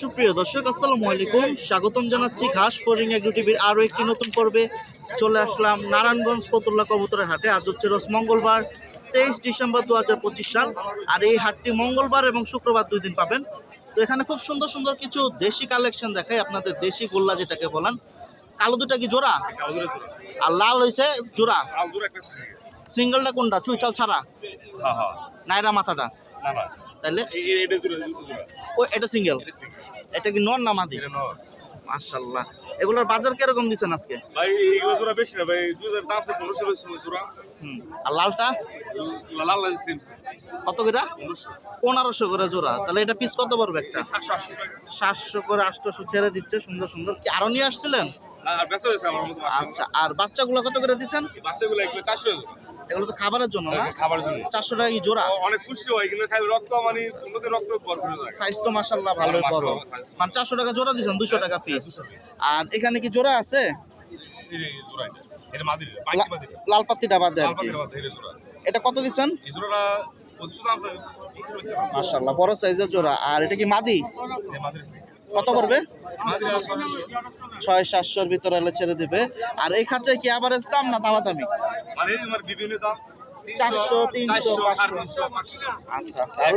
সুপ্রিয় দর্শক, আসসালামু আলাইকুম। স্বাগতম জানাচ্ছি ঘাস ফরিং এগ্রো টিভির আরও একটি নতুন পর্বে। চলে আসলাম নারায়ণগঞ্জ ফতুল্লা কবুতরের হাটে। আজ হচ্ছে রোজ মঙ্গলবার 23 ডিসেম্বর 2025 সাল। আর এই হাটটি মঙ্গলবার এবং শুক্রবার 2 দিন পাবেন। তো এখানে খুব সুন্দর সুন্দর কিছু দেশি কালেকশন দেখায় আপনাদের। দেশি গোল্লা যেটাকে বলেন। কালো দুটা কি জোড়া, আর লাল হয়েছে জোড়া। সিঙ্গেলটা কোনটা, চুইটাল ছাড়া নাইরা মাথাটা? তাহলে ও এটা সিঙ্গেল। এটা কি নর না মাদি? মাশাআল্লাহ। এগুলোর বাজার কিরকম দিচ্ছেন আজকে? ভাই এগুলো জোড়া বেশি না ভাই, 2000 দাম আছে 1500 জোড়া। আর লালটা লাল লাল সেম কত করে? 1500 করে জোড়া। তাহলে এটা পিস কত পড়বে একটা? 700 করে 800 ছেড়ে দিচ্ছে। সুন্দর সুন্দর। কি আরো নিয়ে আসছিলেন? আর বেচা হয়েছে আমার মতো। আচ্ছা, আর বাচ্চাগুলো কত করে দিচ্ছেন? বাচ্চাগুলো এগুলো 400 এগুলো তো খাবারের জন্য না? খাবার জন্য 400 টাকা কি জোড়া? অনেক খুশি হয় কিন্তু খালি রক্ত মানে নদীর রক্ত ভরপুর হয়। সাইজ তো মাশাআল্লাহ ভালোই বড়। মানে 400 টাকা জোড়া দিচ্ছেন, 200 টাকা পিস। আর এখানে কি জোড়া আছে? এই যে জোড়া এটা মাদির পাইকি মাদির লাল পাত্তিটা বাদ দেন। লাল পাতির মাদির জোড়া। এটা কত দিচ্ছেন? এই জোড়াটা 2500 দাম আছে 1500 মাশাআল্লাহ বড় সাইজের জোড়া। আর এটা কি মাদি? এই মাদির কত পড়বে? মাদির 600-700 ভিতরে হলে ছেড়ে দিবে। আর এই খাঁচায় কি আবার দাম না দামাদামি? মানে আমার বিভিন্ন দাম 400, 300, 500। আচ্ছা আচ্ছা। আর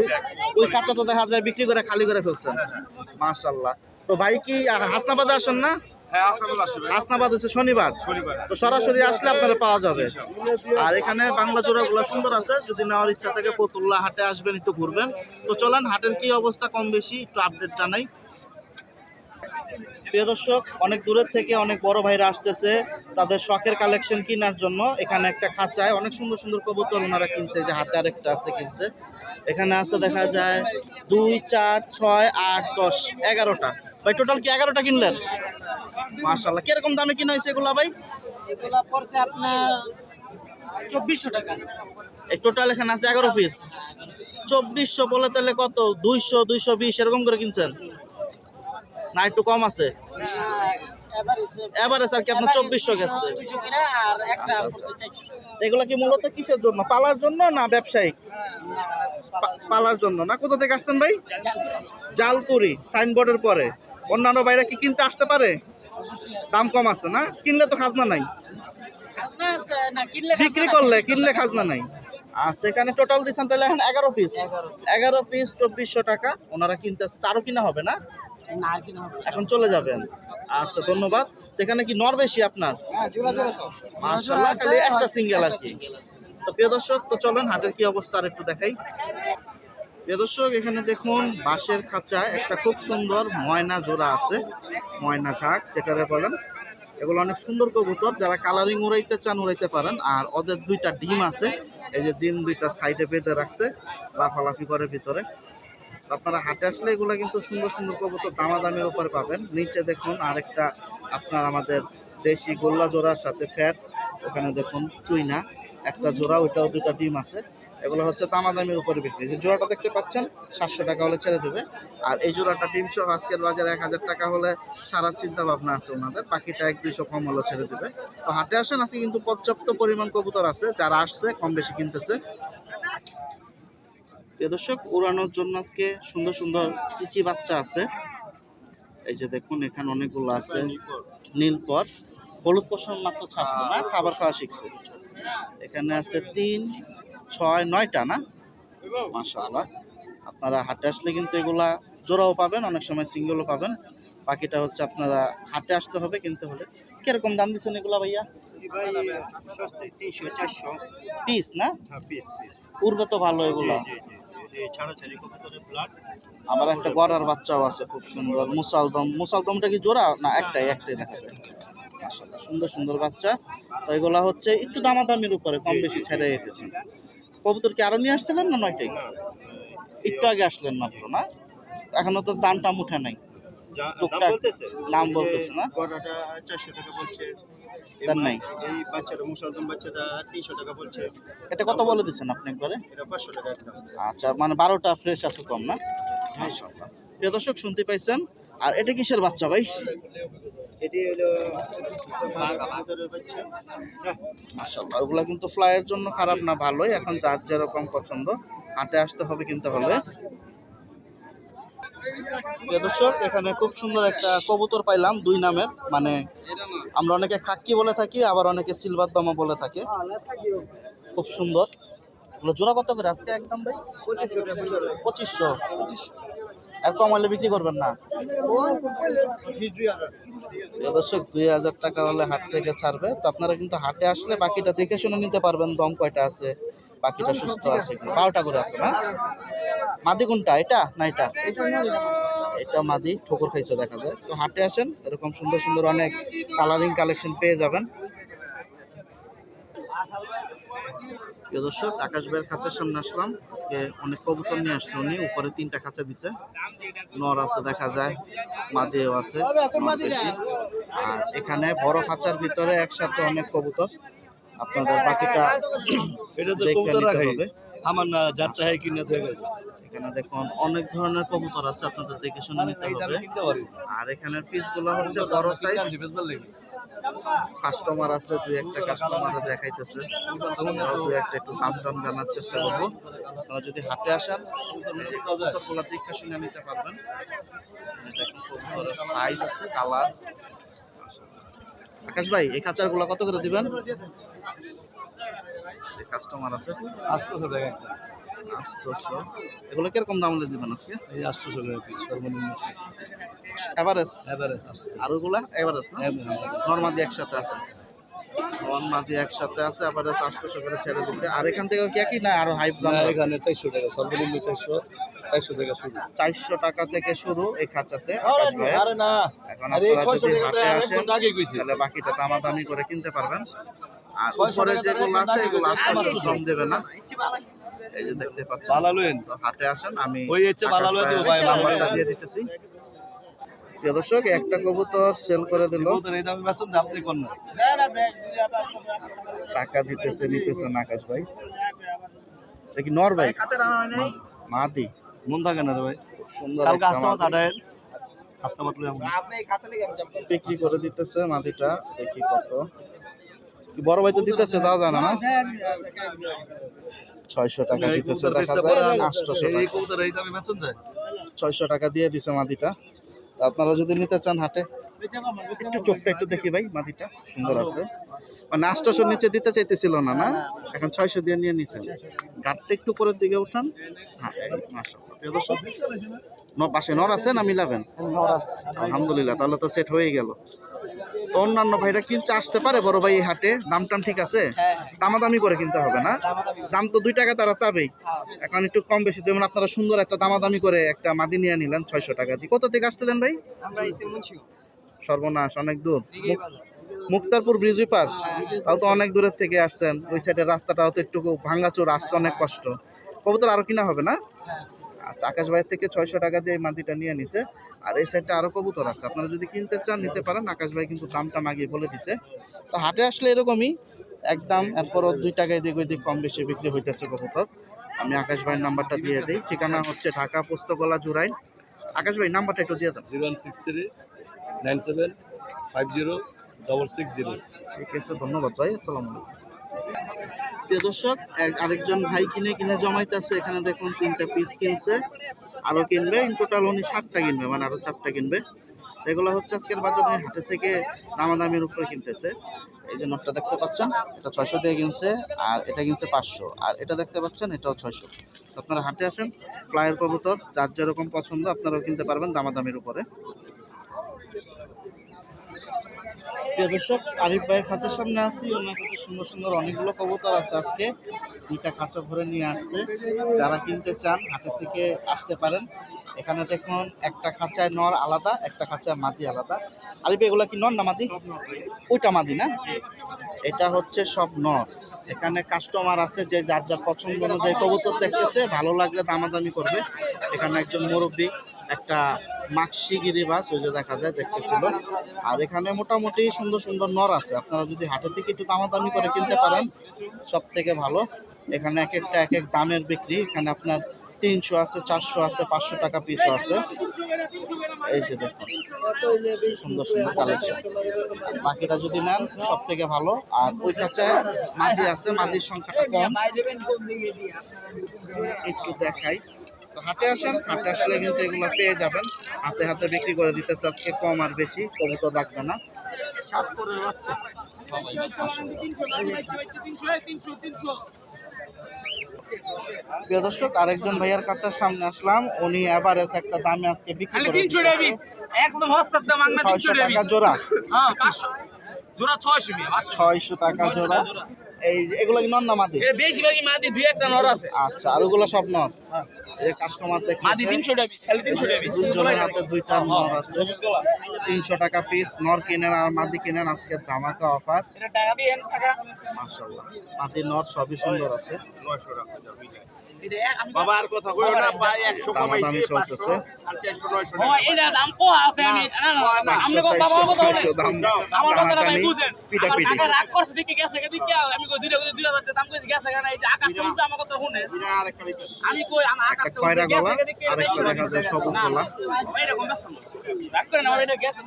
ওই কাঁচা তো দেখা যায় বিক্রি করে খালি করে ফেলছেন। মাশাআল্লাহ। তো ভাই কি হাসনাবাদে আসেন না? হ্যাঁ আসামে আসবে। হাসনাবাদ হচ্ছে শনিবার। তো সরাসরি আসলে আপনারা পাওয়া যাবে। আর এখানে বাংলা জোড়াগুলো সুন্দর আছে। যদি নেওয়ার ইচ্ছা থাকে ফতুল্লা হাটে আসবেন, একটু ঘুরবেন। তো চলেন হাটের কি অবস্থা কম বেশি একটু আপডেট জানাই। প্রিয় দর্শক, অনেক দূরের থেকে অনেক বড় ভাইরা আসতেছে তাদের শখের কালেকশন কেনার জন্য। এখানে একটা খাঁচায় অনেক সুন্দর সুন্দর কবুতর ওনারা কিনছে। যে হাতে আরেকটা আছে কিনছে। এখানে আছে দেখা যায় 2, 4, 6, 8, 10, 11টা। ভাই টোটাল কি 11টা কিনলেন? মাশাআল্লাহ। কিরকম দামে কিনা হয়েছে এগুলা ভাই? এগুলা পড়ছে আপনার 2400 টাকা। এই টোটাল এখানে আছে 11 পিস। 2400 বলে তাহলে কত? 200, 220 এরকম করে কিনছেন না? একটু কম আছে এবারে স্যার কি আপনার 2400 গেছে? এগুলা কি মূলত কিসের জন্য? পালার জন্য না ব্যবসায়িক? পালার জন্য না? কোথা থেকে আসছেন ভাই? জালকুড়ি সাইনবোর্ডের পরে। অন্যান্য ভাইরা কি কিনতে আসতে পারে? দাম কম আছে না? কিনলে তো খাজনা নাই, বিক্রি করলে কিনলে খাজনা নাই। আচ্ছা, এখানে টোটাল দিচ্ছেন তাহলে এখন 11 পিস। 11 পিস 2400 টাকা ওনারা কিনতে। আরো কিনা হবে না? এখন চলে যাবেন। আচ্ছা ধন্যবাদ। এখানে কি নর বেশি আপনার? মাশাআল্লাহ, খালি একটা সিঙ্গেল আর কি। তো প্রিয় দর্শক, তো চলেন হাটের কি অবস্থা আর একটু দেখাই। প্রিয় দর্শক, এখানে দেখুন বাঁশের খাঁচায় একটা খুব সুন্দর ময়না জোড়া আছে। ময়না ঝাঁক যেটারে বলেন। এগুলো অনেক সুন্দর কবুতর। যারা কালারিং উড়াইতে চান উড়াইতে পারেন। আর ওদের 2টা ডিম আছে। এই যে ডিম 2টা সাইডে বেঁধে রাখছে, লাফালাফি করে ভিতরে। আপনারা হাটে আসলে এগুলো কিন্তু সুন্দর সুন্দর কবুতর দামাদামির উপরে পাবেন। নিচে দেখুন আরেকটা আপনার আমাদের দেশি গোল্লা জোড়ার সাথে ফ্যাট। ওখানে দেখুন চুইনা একটা জোড়া, ওইটাও 2টা ডিম আছে। এগুলো হচ্ছে দামাদামির উপরে বিক্রি। যে জোড়াটা দেখতে পাচ্ছেন 700 টাকা হলে ছেড়ে দেবে। আর এই জোড়াটা ডিম সহ আজকের বাজারে 1000 টাকা হলে সারা চিন্তা ভাবনা আছে ওনাদের। বাকিটা 100-200 কম হলে ছেড়ে দেবে। তো হাটে আসেন, আজকে কিন্তু পর্যাপ্ত পরিমাণ কবুতর আছে। যারা আসছে কম বেশি কিনতেছে। প্রিয় দর্শক, উড়ানোর জন্য আজকে সুন্দর সুন্দর চিচি বাচ্চা আছে। এই যে দেখুন এখানে অনেকগুলো আছে। নীলপর হলুদ পশম মাত্র ছাড়ছে না, খাবার খাওয়া শিখছে। এখানে আছে 3, 6, 9টা না? মাশাআল্লাহ। আপনারা হাটে আসলে কিন্তু এগুলা জোড়াও পাবেন, অনেক সময় সিঙ্গেলও পাবেন। বাকিটা হচ্ছে আপনারা হাটে আসতে হবে কিনতে হলে। কিরকম দাম দিচ্ছেন এগুলা ভাইয়া? 300, 400 পিস না? উড়বে তো ভালো এগুলা। আমার একটা গড়ার বাচ্চাও আছে খুব সুন্দর। মুসালদমটা কি জোড়া না? একটাই দেখা যায়। মাশাআল্লাহ, সুন্দর সুন্দর বাচ্চা। তো এগুলা হচ্ছে একটু দামাদামির উপরে কম বেশি ছেড়ে রেখেছেন। কবুতর কি আরো নিয়ে আসছিলেন না 9টাই? একটু আগে আসলেন মাত্র না? এখনো তো দামটা উঠে নাই। দাম বলতেছে না? 400 টাকা বলছে। তার নাই। এই বাচ্চাটা মুসালদম বাচ্চাটা 300 টাকা বলছে। এটা কত বলে দিচ্ছেন আপনি একবারে? এটা 500 টাকা একদম। আচ্ছা, মানে 12টা ফ্রেশ আছে কম না? মাশাআল্লাহ। প্রিয় দর্শক, শুনতে পাইছেন। আর এটা কিসের বাচ্চা ভাই? এটি হলো বাঘের বাচ্চা। মাশাআল্লাহ, ওগুলা কিন্তু ফ্লাইয়ের জন্য খারাপ না, ভালোই। এখন যার যেরকম পছন্দ হাটে আসতে হবে কিনতে হলে। প্রিয় দর্শক এখানে খুব সুন্দর একটা কবুতর পাইলাম 2 নামের, মানে আমরা অনেকে খাক্কি বলে থাকি, আবার অনেকে সিলভার দমা বলে থাকে। খুব সুন্দর। এগুলো জোড়া কত করে আজকে একদম ভাই? 2500। আর কম হলে বিক্রি করবেন না? প্রিয় দর্শক 2000 টাকা হলে হাট থেকে ছাড়বে। তো আপনারা কিন্তু হাটে আসলে বাকিটা দেখে শুনে নিতে পারবেন, দম কয়টা আছে, বাকিটা সুস্থ আছে, 12টা করে আছে না? মাদি কোনটা, এটা না এটা? এটা মাদি, ঠোকর খাইছে দেখা যায়। তো হাটে আসেন, এরকম সুন্দর সুন্দর অনেক কালারিং কালেকশন পেয়ে যাবেন। প্রিয় দর্শক আকাশ ভাইয়ের খাঁচার সামনে আসলাম। আজকে অনেক কবুতর নিয়ে আসছে উনি, উপরে 3টা খাঁচা দিছে, নর আছে দেখা যায়, মাদিও আছে নর বেশি। আর এখানে বড় খাঁচার ভিতরে একসাথে অনেক কবুতর, আপনাদের বাকিটা এটা তো দেখে কবুতর নিতে রাখাই হবে। আমার না যাত্রা হয় কিনে হয়ে গেছে এখানে দেখুন অনেক ধরনের কবুতর আছে, আপনাদের দেখে শুনে নিতে হবে। কিনতে পারি আর এখানের পিসগুলো হচ্ছে বড় সাইজ। কাস্টমার আছে, 2-1টা কাস্টমার দেখাইতেছে, আমরাও 2-1টা একটু দাম টাম জানার চেষ্টা করবো। আপনারা যদি হাটে আসেন কবুতরগুলো দেখে শুনে নিতে পারবেন। কবুতরের সাইজ, কালার। আকাশ ভাই এই খাঁচারগুলো কত করে দিবেন? কাস্টমার আছে 800 টাকা 800। এগুলো কিরকম দাম হলে দিবেন আজকে? এই 800 টাকা পিস সর্বনিম্ন এভারেজ? এভারেজ আর ওগুলা এভারেজ না? নর্মাদি একসাথে আছে, নর্মাদি একসাথে আছে, এভারেজ 800 করে ছেড়ে দিছে। আর এখান থেকে কি একই না আরো হাইপ দাম? এখানে 400 টাকা সর্বনিম্ন 400 টাকা শুরু 400 টাকা থেকে শুরু এই খাঁচাতে আকাশ ভাইয়ের। আরে না এখন আরে এই আপনারা 600 যদি টাকা হাটে আরেক আসেন ঘন্টা আগে কইছে তাহলে বাকিটা দামাদামি করে কিনতে পারবেন। আর 600 উপরে টাকা যেগুলো দাম আছে এগুলো দাম আস্তে দাম কম দেবে না। এই যে দেখতে পাচ্ছেন, বালা লইন তো হাটে আসেন, আমি ওই হচ্ছে বালা লইয়া দিব ভাই, নাম্বারটা দিয়ে দিতেছি। প্রিয় দর্শক একটা কবুতর সেল করে দিল, কবুতর এই দামে বেচুন আপনি কোন না টাকা দিতেছে নিতেছে না আকাশ ভাই। এটা কি নর ভাই? মাদি মন থাকে না রে ভাই, সুন্দর কালকে একটা আসতে মাদি। আড়াই কাস্টমার লই আমরা বিক্রি করে দিতেছে মাদিটা, দেখি কত কি বড় ভাই তো দিতেছে, দাও জানা না? 600 টাকা দিতেছে দেখা যায়, 800 এই টাকা। কবুতর এই দামে বেচুন যায় 600 টাকা দিয়ে দিছে মাদিটা। তা আপনারা যদি নিতে চান হাটে, একটু চোখটা একটু দেখি ভাই, মাদিটা সুন্দর আছে। মানে 800 নিচে দিতে চাইতেছিল না, না এখন 600 দিয়ে নিয়ে নিছেন। গাটটা একটু উপরের দিকে উঠান। হ্যাঁ মাশাআল্লাহ। প্রিয় দর্শক পাশে নর আছে না মিলাবেন? আলহামদুলিল্লাহ, তাহলে তো সেট হয়ে গেল। তো অন্যান্য ভাইরা কিনতে আসতে পারে বড় ভাই এই হাটে, দাম টাম ঠিক আছে? দামাদামি করে কিনতে হবে না? দাম তো 2 টাকা তারা চাবেই, এখন একটু কম বেশি। যেমন আপনারা সুন্দর একটা দামাদামি করে একটা মাদি নিয়ে নিলেন 600 টাকা দিয়ে। কোথা থেকে আসছিলেন ভাই? সর্বনাশ, অনেক দূর। মুক্তারপুর ব্রিজ পার, তাও তো অনেক দূরের থেকে আসছেন। ওই সাইডের রাস্তাটাও তো একটু ভাঙ্গাচোর, আসতে অনেক কষ্ট। কবুতর আরো কিনা হবে না? আচ্ছা, আকাশ ভাইয়ের থেকে 600 টাকা দিয়ে এই মাদিটা নিয়ে নিছে। আর এই সাইডটা আরো কবুতর আছে, আপনারা যদি কিনতে চান নিতে পারেন। আকাশ ভাই কিন্তু দামটা মাগিয়ে বলে দিছে। তো হাটে আসলে এরকমই একদম, এরপরও 2 টাকায় দিক ওই দিক কম বেশি বিক্রি হইতেছে কবুতর। আমি আকাশ ভাইয়ের নাম্বারটা দিয়ে দিই। ঠিকানা হচ্ছে ঢাকা পোস্তগোলা জুরাইন। আকাশ ভাই নাম্বারটা একটু দিয়ে দেন। 0163 97 50 660। ঠিক আছে, ধন্যবাদ ভাই, আসসালামু আলাইকুম। প্রিয় দর্শক আরেকজন ভাই কিনে জমাইতেছে। এখানে দেখুন 3টা পিস কিনছে, আরো কিনবে। ইন টোটাল উনি 7টা কিনবে, মানে আরো 4টা কিনবে। এগুলো হচ্ছে আজকের বাজারে হাটের থেকে দামাদামির উপরে কিনতেছে। এই যে নোটটা দেখতে পাচ্ছেন, এটা 600 দিয়ে কিনছে, আর এটা কিনছে 500, আর এটা দেখতে পাচ্ছেন এটাও 600। আপনারা হাটে আসেন, ফ্লাইয়ের কবুতর যার যেরকম পছন্দ আপনারাও কিনতে পারবেন দামাদামির উপরে। প্রিয় দর্শক আরিফ ভাইয়ের খাঁচার সামনে আছি, ওনার কাছে সুন্দর সুন্দর অনেকগুলো কবুতর আছে। আজকে 2টা খাঁচা ভরে নিয়ে আসছে, যারা কিনতে চান হাটের থেকে আসতে পারেন। এখানে দেখুন একটা খাঁচায় নর আলাদা, একটা খাঁচায় মাদি আলাদা। আরিফ এগুলো কি নর না মাদি? ওইটা মাদি না, এটা হচ্ছে সব নর। এখানে কাস্টমার আছে যে যার যার পছন্দ অনুযায়ী কবুতর দেখতেছে, ভালো লাগলে দামাদামি করবে। এখানে একজন মুরব্বী একটা মাক্সি গিরিবাস ওই যে দেখা যায় দেখতেছিল। আর এখানে মোটামুটি সুন্দর সুন্দর নর আছে, আপনারা যদি হাটে থেকে একটু দামাদামি করে কিনতে পারেন সব থেকে ভালো। এখানে এক একটা এক এক দামের বিক্রি, এখানে আপনার 300 আছে, 400 আছে, 500 টাকা পিসও আছে। এই যে দেখুন সুন্দর সুন্দর কালেকশন। বাকিটা যদি নেন সব থেকে ভালো। আর ওই কাছে মাদি আছে, মাদির সংখ্যাটা কম, একটু দেখাই। তো হাটে আসেন, হাটে আসলে কিন্তু এগুলো পেয়ে যাবেন। হাতে হাতে বিক্রি করে দিতেছে আজকে, কম আর বেশি কবুতর রাখবে না। প্রিয় দর্শক, আরেকজন ভাইয়ার কাছে সামনে আসলাম। উনি এভারেজ একটা দামে আজকে বিক্রি করে দিতেছে। একদম হস্তার দাম আংনা 600 টাকা জোড়া, হ্যাঁ 500 জোড়া 600 মিয়া 600 টাকা জোড়া। এই এগুলো কি নর না মাদি? এটা বেশিরভাগই মাদি, দুই একটা নর আছে। আচ্ছা, আর ওগুলো সব নর? এই কাস্টমার মাদি দেখতেছে 300 টাকা পিস, খালি 300 টাকা পিস। দুজনের হাতে দুইটা নর আছে, সবুজ গলা 300 টাকা পিস। নর কিনেন আর মাদি কিনেন, আজকে ধামাকা অফার। এটা টাকা দিয়েন টাকা। মাশাআল্লাহ, মাদি নর সবই সুন্দর আছে। বাবা আর কথা কইও না ভাই, 100 দামাদামি কমাইছি চলতেছে। 500 বাবা এটা দাম কো আছে। আমি না না আপনি কো বাবা কথা বলেন, 500 দাম আমার কথা ভাই টানাটানি, বুঝেন। আমার পিটাপিটি। টাকা রাগ করছে দেখে গেছে দেখি আমি কই 2000 টাকা দাম কই গেছে কেন? এই যে আকাশ তো আমার কথা শুনে আমি কই আমার আকাশ একটা তো খয়রা গেছে গলা, দেখি আরেকটা দেখা যায় সবুজ গলা। এরকম ব্যস্ত রাগ করে না এটা গেছে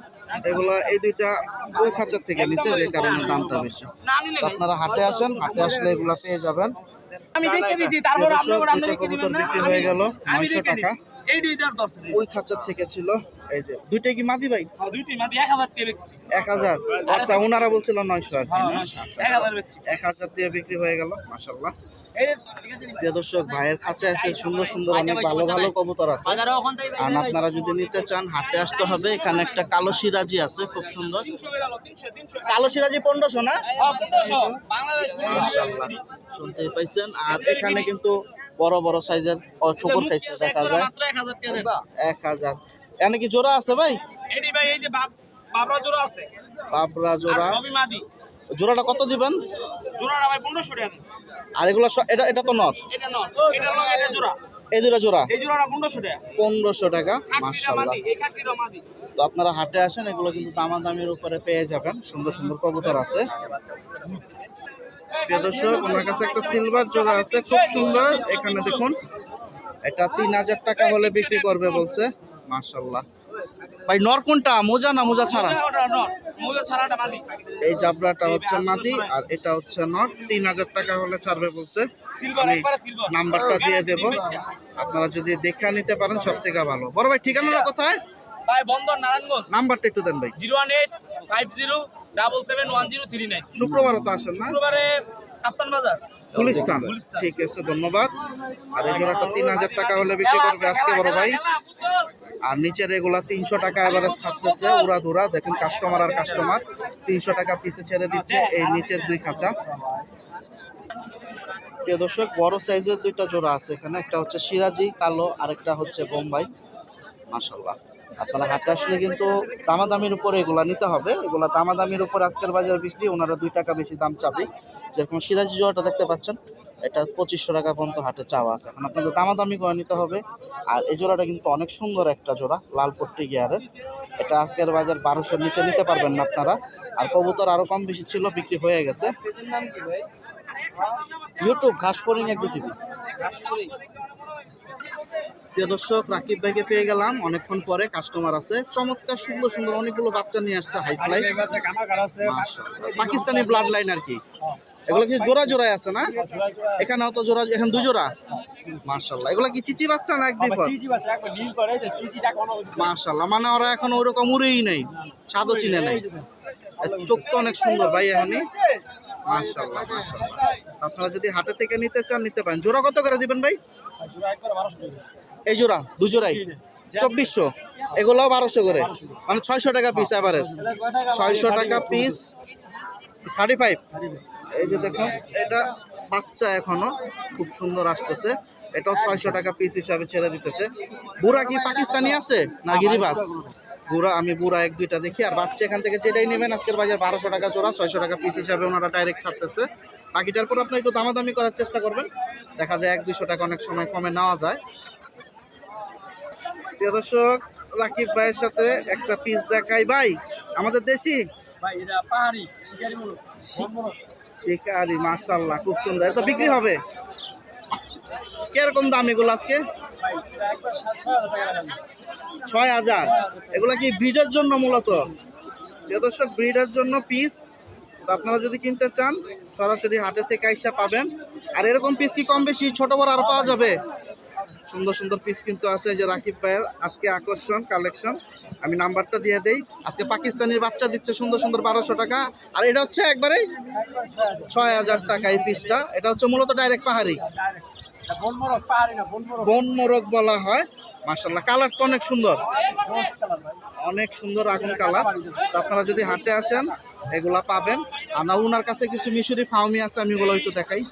এগুলো এই দুইটা ওই খাঁচার থেকে নিচে, যে কারণে দামটা বেশি। না নিলে তো আপনারা হাটে আসেন, হাটে আসলে এগুলো পেয়ে যাবেন। আমি দেখে দিছি, তারপর দর্শক, আপনি দুইটা কবুতর বিক্রি হয়ে গেল 900 টাকা। এই 2000 দর্শক ওই খাঁচার থেকে ছিল। এই যে দুইটাই কি মাদি ভাই? দুইটি মাদি 1000 টাকা বিক্রি। 1000? আচ্ছা, ওনারা বলছিল 900 আর কি হ্যাঁ না? 1000 বিক্রি। 1000 দিয়ে বিক্রি হয়ে গেল। মাশাআল্লাহ। এই ঠিক আছে প্রিয় দর্শক, ভাইয়ের কাছে আছে সুন্দর সুন্দর অনেক ভালো ভালো কবুতর আছে। বাজারে ওখান থেকে আর আপনারা যদি নিতে চান হাটে আসতে হবে। এখানে একটা কালো সিরাজি আছে, খুব সুন্দর 300 কালো সিরাজি। 1500 না? 1500 বাংলাদেশ। মাশাআল্লাহ, শুনতেই পাইছেন। আর এখানে কিন্তু বড় বড় সাইজের ঠোকর খাইছে দেখা যায়। মাত্র 1000 টাকা দেন। 1000। এখানে কি জোড়া আছে ভাই? এডি ভাই এই যে বাবরা জোড়া আছে বাবরা আর জোড়া। সবই মাদি। জোড়াটা কত দিবেন? জোড়াটা ভাই 1500 টাকা দেন। আর এগুলো এটা এটা তো নর। এটা নর, এটা লগ, এটা জোড়া। এই দুটো জোড়া এই জোড়াটা 1500 টাকা। 1500 টাকা। খাকিটা মাশাআল্লাহ। মাদি, এই খাকিটা মাদি। তো আপনারা হাটে আসেন, এগুলো কিন্তু দামাদামির উপরে পেয়ে যাবেন। সুন্দর সুন্দর কবুতর আছে। প্রিয় দর্শক, ওনার কাছে একটা সিলভার জোড়া আছে, খুব সুন্দর। এখানে দেখুন, এটা 3000 টাকা হলে বিক্রি করবে বলছে। মাশাআল্লাহ। ভাই নর কোনটা, মোজা না মোজা ছাড়া? ওটা নর, মোজা ছাড়াটা মাদি। এই জাবরাটা হচ্ছে মাদি আর এটা হচ্ছে নর। 3000 টাকা হলে ছাড়বে বলছে। সিলভার, আমি একবারে সিলভার। নাম্বারটা দিয়ে দেব, আপনারা যদি দেখে নিতে পারেন সব থেকে ভালো। বড় ভাই, ঠিকানাটা কোথায়? ভাই বন্দর নারায়ণগঞ্জ। নাম্বারটা একটু দেন ভাই। 01850771039। শুক্রবারও তো আসেন না? শুক্রবারে কাপ্তান বাজার। গুলিস্তান। ঠিক আছে, ধন্যবাদ। আর এই জোড়াটা 3000 টাকা হলে বিক্রি করবে আজকে বড় ভাই। আর নিচের এগুলা 300 টাকা এবারে ছাড়তেছে উড়া ধুরা। দেখুন, কাস্টমার আর কাস্টমার 300 টাকা পিসে ছেড়ে দিচ্ছে এই নিচের দুই খাঁচা। প্রিয় দর্শক, বড় সাইজের দুইটা জোড়া আছে এখানে। একটা হচ্ছে সিরাজি কালো, আরেকটা হচ্ছে বোম্বাই। মাশাআল্লাহ, আপনারা হাটে আসলে কিন্তু দামাদামির উপরে এগুলা নিতে হবে। এগুলা দামাদামির উপর আজকের বাজার বিক্রি, ওনারা 2 টাকা বেশি দাম চাবে। যেরকম সিরাজি জোড়াটা দেখতে পাচ্ছেন, এটা 2500 টাকা পর্যন্ত হাটে চাওয়া আছে। এখন আপনাদের দামাদামি করে নিতে হবে। আর এই জোড়াটা কিন্তু অনেক সুন্দর একটা জোড়া, লাল পট্টি গিয়ারের। এটা আজকের বাজার 1200-র নিচে নিতে পারবেন না আপনারা। আর কবুতর আরো কম বেশি ছিল, বিক্রি হয়ে গেছে। ইউটিউব ঘাসপরিং এগ্রো টিভি। প্রিয় দর্শক, রাকিব ভাইকে পেয়ে গেলাম অনেকক্ষণ পরে। কাস্টমার আছে, চমৎকার সুন্দর সুন্দর অনেকগুলো বাচ্চা নিয়ে আসছে, high fly. Pakistani blood line আর কি। এগুলো কি জোড়া জোড়ায় আছে না? এখানে তো জোড়া, এখন 2 জোড়া। মাশাআল্লাহ, এগুলো কি চিচি বাচ্চা না একদিন পর? মাশাআল্লাহ, মানে ওরা এখন ওরকম উড়েই নেই, ছাদও চিনে নেই। চোখ তো অনেক সুন্দর ভাই এখনই। মাশাআল্লাহ মাশাআল্লাহ। আপনারা যদি হাটে থেকে নিতে চান নিতে পারেন। জোড়া কত করে দিবেন ভাই? এই জোড়া 2 জোড়াই 2400। এগুলোও 1200 করে, মানে 600 টাকা পিস এভারেজ। 600 টাকা পিস 35। এই যে দেখুন, এটা বাচ্চা এখনো খুব সুন্দর আসতেছে। এটাও 600 টাকা পিস হিসাবে ছেড়ে দিতেছে। বুড়া কি পাকিস্তানি আছে না গিরিবাস? বুড়া, আমি বুড়া 1-2টা দেখি। আর বাচ্চা এখান থেকে যেটাই নেবেন আজকের বাজার 1200 টাকা জোড়া, 600 টাকা পিস হিসাবে ওনারা ডাইরেক্ট ছাড়তেছে। বাকিটার পর আপনি একটু দামাদামি করার চেষ্টা করবেন, দেখা যায় 1-200 টাকা অনেক সময় কমে নেওয়া যায়। প্রিয় দর্শক, রাকিব ভাইয়ের সাথে একটা পিস দেখাই ভাই, আমাদের দেশি ভাই এটা পাহাড়ি শিকারি মুলো। শিকারি। মাশাআল্লাহ, খুব সুন্দর। এটা বিক্রি হবে কিরকম দাম এগুলো আজকে? ভাই এটা একবার 6000 টাকা দাম। 6000। এগুলা কি ব্রিডের জন্য মূলত? প্রিয় দর্শক, ব্রিডের জন্য পিস। তো আপনারা যদি কিনতে চান সরাসরি হাটে থেকে আইসা পাবেন। আর এরকম পিস কি কম বেশি ছোট বড় আর পাওয়া যাবে? সুন্দর সুন্দর পিস কিন্তু আছে। এই যে রাকিব ভাইয়ের আজকে আকর্ষণ কালেকশন, আমি নাম্বারটা দিয়ে দেই। আজকে পাকিস্তানি বাচ্চা দিচ্ছে সুন্দর সুন্দর 1200 টাকা, আর এটা হচ্ছে একবারে 6000 টাকা এই পিসটা। এটা হচ্ছে মূলত ডাইরেক্ট পাহাড়ি বন মোরগ বলা হয়। মাশাআল্লাহ, কালারটা অনেক সুন্দর, অনেক সুন্দর আগুন কালার। তো আপনারা যদি হাটে আসেন এগুলা পাবেন। আর না ওনার কাছে কিছু মিশরি ফাউমি আছে, আমি ওগুলো একটু দেখাই।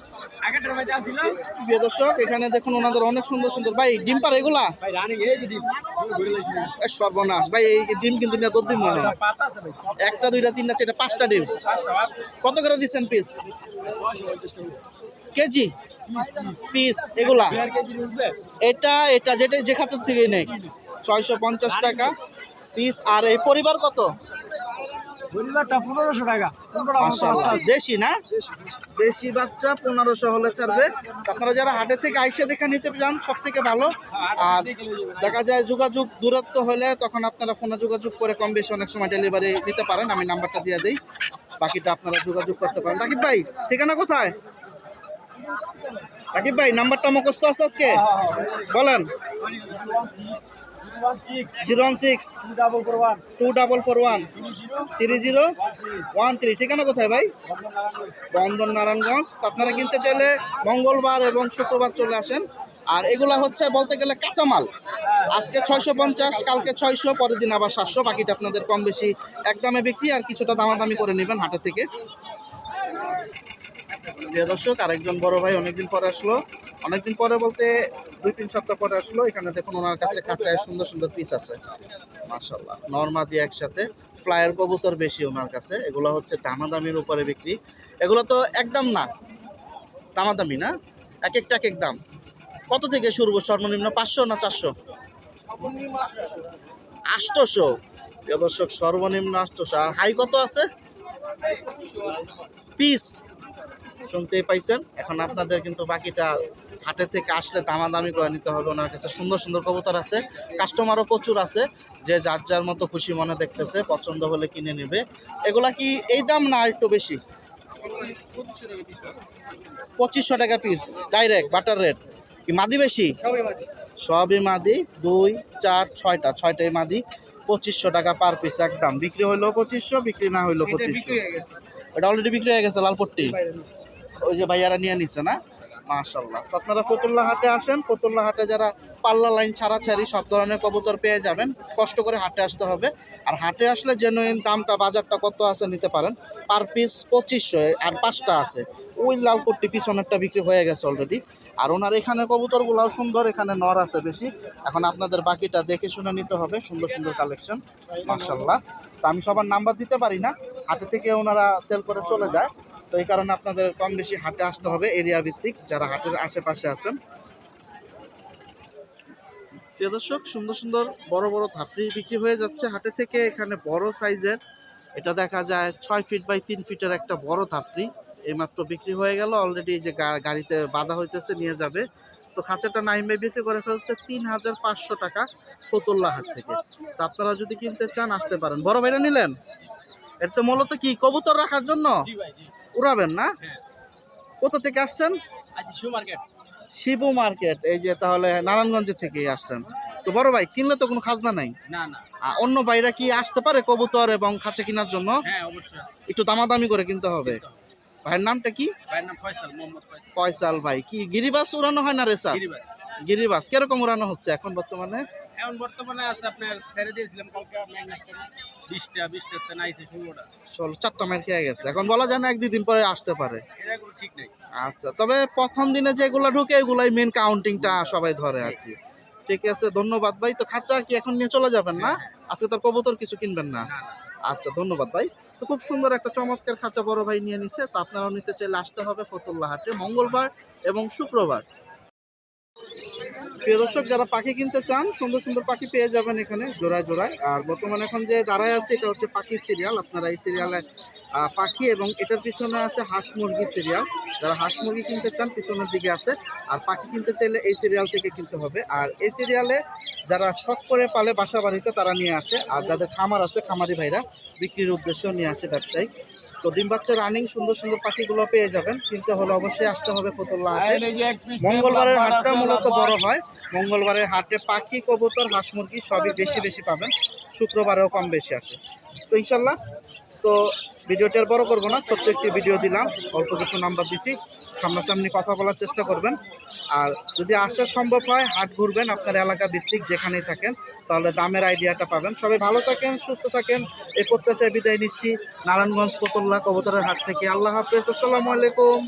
প্রিয় দর্শক, এখানে দেখুন ওনাদের অনেক সুন্দর সুন্দর ভাই ডিম পারে এগুলা। এ সর্বনাশ ভাই, এই ডিম কিন্তু নিয়ে তোর ডিম মনে হয়। একটা দুইটা তিনটা চারটা 5টা ডিম। কত করে দিচ্ছেন পিস? কেজি পিস এগুলা? এটা এটা যেটা যে খাঁচা থেকে নেই 650 টাকা পিস। আর এই পরিবার কত? মাশাআল্লাহ, দেশি না? দেশি বাচ্চা 1500 হলে ছাড়বে। আপনারা যারা হাটে থেকে আইসা দেখে নিতে যান সব থেকে ভালো। আর দেখা যায় যোগাযোগ দূরত্ব হলে তখন আপনারা ফোনে যোগাযোগ করে কম বেশি অনেক সময় ডেলিভারি নিতে পারেন। আমি নাম্বারটা দিয়ে দিই, বাকিটা আপনারা যোগাযোগ করতে পারেন। রাকিব ভাই ঠিকানা কোথায়? রাকিব ভাই নাম্বারটা মুখস্থ আছে আজকে, বলেন। 016-241-3013। ঠিকানা কোথায় ভাই? বন্দর নারায়ণগঞ্জ। তো আপনারা কিনতে চাইলে মঙ্গলবার এবং শুক্রবার চলে আসেন। আর এগুলা হচ্ছে বলতে গেলে কাঁচামাল। আজকে 650, কালকে 600, পরের দিন আবার 700। বাকিটা আপনাদের কম বেশি একদমে বিক্রি, আর কিছুটা দামাদামি করে নেবেন হাটে থেকে। প্রিয় দর্শক, আরেকজন বড় ভাই অনেকদিন পরে আসলো। অনেকদিন পরে বলতে 2-3 সপ্তাহ পরে আসলো। এখানে দেখুন ওনার কাছে খাঁচায় সুন্দর সুন্দর পিস আছে মাশাআল্লাহ, নরমাদি একসাথে। ফ্লায়ার কবুতর বেশি ওনার কাছে। এগুলো হচ্ছে দামাদামির উপরে বিক্রি। এগুলো তো একদম না, দামাদামি না, এক একটা এক এক দাম। কত থেকে শুরু? সর্বনিম্ন 500 না 400? 800। প্রিয় দর্শক, সর্বনিম্ন 800। আর হাই কত আছে পিস? শুনতেই পাইছেন। এখন আপনাদের কিন্তু বাকিটা হাটে থেকে আসলে দামাদামি করে নিতে হবে। ওনার কাছে সুন্দর সুন্দর কবুতর আছে, কাস্টমারও প্রচুর আছে। যে যার যার মতো খুশি মনে দেখতেছে, পছন্দ হলে কিনে নেবে। এগুলা কি এই দাম না একটু বেশি? 2500 টাকা পিস ডাইরেক্ট বাটার রেট। কি মাদি বেশি? সবই মাদি। 2, 4, 6টাই মাদি। 2500 টাকা পার পিস একদম। বিক্রি হইলো 2500, বিক্রি না হইলো 2500। এটা অলরেডি বিক্রি হয়ে গেছে লালপট্টি। ওই যে ভাইয়ারা নিয়ে নিচ্ছে না? মাশাআল্লাহ। তো আপনারা ফতুল্লা হাটে আসেন। ফতুল্লা হাটে যারা পাল্লা লাইন ছাড়াছাড়ি সব ধরনের কবুতর পেয়ে যাবেন। কষ্ট করে হাটে আসতে হবে। আর হাটে আসলে জেনুইন দামটা, বাজারটা কত আছে নিতে পারেন। পার পিস 2500, আর 5টা আছে। ওই লালপট্টি পিছনেরটা বিক্রি হয়ে গেছে অলরেডি। আর ওনার এখানে কবুতরগুলোও সুন্দর, এখানে নর আছে বেশি। এখন আপনাদের বাকিটা দেখে শুনে নিতে হবে। সুন্দর সুন্দর কালেকশন মাশাআল্লাহ। তো আমি সবার নাম্বার দিতে পারি না, হাটে থেকে ওনারা সেল করে চলে যায়। তো এই কারণে আপনাদের কম বেশি হাটে আসতে হবে, এরিয়া ভিত্তিক যারা হাটের আশেপাশে আছেন। প্রিয় দর্শক, সুন্দর সুন্দর বড় বড় ধাপড়ি বিক্রি হয়ে যাচ্ছে হাটে থেকে। এখানে বড় সাইজের, এটা দেখা যায় 6 ফিট বাই 3 ফিটের একটা বড় ধাপড়ি এইমাত্র বিক্রি হয়ে গেল। অলরেডি এই যে গাড়িতে বাঁধা হইতেছে, নিয়ে যাবে। তো খাঁচাটা নাইমে বিক্রি করে ফেলছে 3500 টাকা ফতুল্লা হাট থেকে। তো আপনারা যদি কিনতে চান আসতে পারেন। বড় ভাইরা নিলেন? এটা তো মূলত কি কবুতর রাখার জন্য উড়াবেন না? কোথা থেকে আসছেন? শিবু মার্কেট। এই যে তাহলে নারায়ণগঞ্জ থেকেই আসছেন। তো বড় ভাই, কিনলে তো কোনো খাজনা নাই? না না, অন্য ভাইরা কি আসতে পারে কবুতর এবং খাঁচা কেনার জন্য? হ্যাঁ অবশ্যই। একটু দামাদামি করে কিনতে হবে। ভাইয়ের নামটা কি? ভাইয়ের নাম ফয়সাল, মোহাম্মদ ফয়সাল। ফয়সাল ভাই। কি গিরিবাস উড়ানো হয় না রেসার? গিরিবাস। গিরিবাস কিরকম উড়ানো হচ্ছে এখন বর্তমানে? এখন বর্তমানে আছে আপনার ছেড়ে দিয়েছিলাম কালকে, আপনার 20টা নাইছে 16টা। 4টা মাইর খেয়ে গেছে। এখন বলা যায় না 1-2 দিন পরে আসতে পারে। এটা কোনো ঠিক নাই। আচ্ছা, তবে প্রথম দিনে যেগুলো ঢুকে এগুলাই মেন কাউন্টিংটা সবাই ধরে আর কি। ঠিক আছে, ধন্যবাদ ভাই। তো খাঁচা কি এখন নিয়ে চলে যাবেন না? আজকে তোর কবুতর কিছু কিনবেন না? আচ্ছা, ধন্যবাদ ভাই। তো খুব সুন্দর একটা চমৎকার খাঁচা বড় ভাই নিয়ে নিছে। তো আপনারাও নিতে চাইলে আসতে হবে ফতুল্লা হাটে মঙ্গলবার এবং শুক্রবার। প্রিয় দর্শক, যারা পাখি কিনতে চান সুন্দর সুন্দর পাখি পেয়ে যাবেন এখানে জোড়ায় জোড়ায়। আর বর্তমানে এখন যে দাঁড়ায় আছে এটা হচ্ছে পাখি সিরিয়াল। আপনারা এই সিরিয়ালে পাখি এবং এটার পিছনে আছে হাঁস মুরগি সিরিয়াল। যারা হাঁস মুরগি কিনতে চান পিছনের দিকে আছে, আর পাখি কিনতে চাইলে এই সিরিয়াল থেকে কিনতে হবে। আর এই সিরিয়ালে যারা শখ করে পালে বাসা বাড়িতে তারা নিয়ে আসে, আর যাদের খামার আছে খামারি ভাইরা বিক্রির উদ্দেশ্যেও নিয়ে আসে ব্যবসায়ী। তো ডিম বাচ্চা রানিং সুন্দর সুন্দর পাখিগুলো পেয়ে যাবেন, কিনতে হলে অবশ্যই আসতে হবে ফতুল্লা হাটে। মঙ্গলবারের হাটটা মূলত বড় হয়, মঙ্গলবারের হাটে পাখি, কবুতর, হাঁস মুরগি সবই বেশি বেশি পাবেন, শুক্রবারেও কম বেশি আসে। তো ইনশাল্লাহ, তো ভিডিওটি আর বড় করবো না, ছোট্ট একটি ভিডিও দিলাম, অল্প কিছু নাম্বার দিছি, সামনাসামনি কথা বলার চেষ্টা করবেন। আর যদি আসা সম্ভব হয় হাট ঘুরবেন আপনার এলাকা ভিত্তিক যেখানেই থাকেন, তাহলে দামের আইডিয়াটা পাবেন। সবাই ভালো থাকেন, সুস্থ থাকেন, এই প্রত্যাশায় বিদায় নিচ্ছি নারায়ণগঞ্জ ফতুল্লা কবুতরের হাট থেকে। আল্লাহ হাফেজ, আসসালামু আলাইকুম।